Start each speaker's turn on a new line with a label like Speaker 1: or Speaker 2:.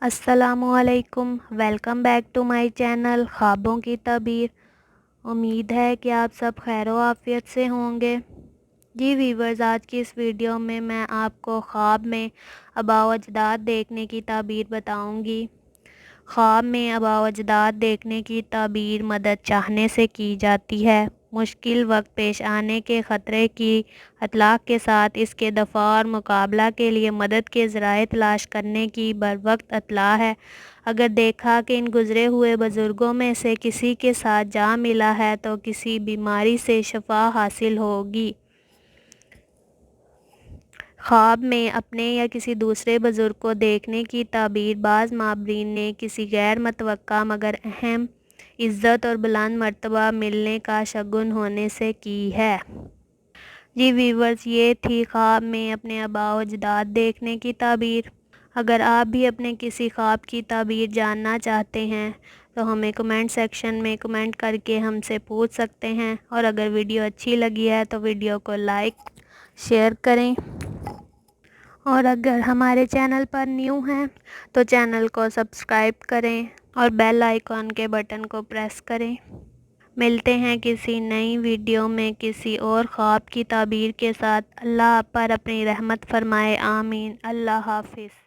Speaker 1: السلام علیکم، welcome back to my channel خوابوں کی تعبیر۔ امید ہے کہ آپ سب خیر و عافیت سے ہوں گے۔ جی ویورز، آج کی اس ویڈیو میں آپ کو خواب میں آباء و اجداد دیکھنے کی تعبیر بتاؤں گی۔ خواب میں آباء و اجداد دیکھنے کی تعبیر مدد چاہنے سے کی جاتی ہے۔ مشکل وقت پیش آنے کے خطرے کی اطلاق کے ساتھ اس کے دفاع اور مقابلہ کے لیے مدد کے ذرائع تلاش کرنے کی بروقت اطلاع ہے۔ اگر دیکھا کہ ان گزرے ہوئے بزرگوں میں سے کسی کے ساتھ جا ملا ہے تو کسی بیماری سے شفا حاصل ہوگی۔ خواب میں اپنے یا کسی دوسرے بزرگ کو دیکھنے کی تعبیر بعض مابرین نے کسی غیر متوقع مگر اہم عزت اور بلند مرتبہ ملنے کا شگون ہونے سے کی ہے۔ جی ویورز، یہ تھی خواب میں اپنے آباء و اجداد دیکھنے کی تعبیر۔ اگر آپ بھی اپنے کسی خواب کی تعبیر جاننا چاہتے ہیں تو ہمیں کمنٹ سیکشن میں کمنٹ کر کے ہم سے پوچھ سکتے ہیں، اور اگر ویڈیو اچھی لگی ہے تو ویڈیو کو لائک شیئر کریں، اور اگر ہمارے چینل پر نیو ہیں تو چینل کو سبسکرائب کریں اور بیل آئیکن کے بٹن کو پریس کریں۔ ملتے ہیں کسی نئی ویڈیو میں کسی اور خواب کی تعبیر کے ساتھ۔ اللہ آپ پر اپنی رحمت فرمائے، آمین۔ اللہ حافظ۔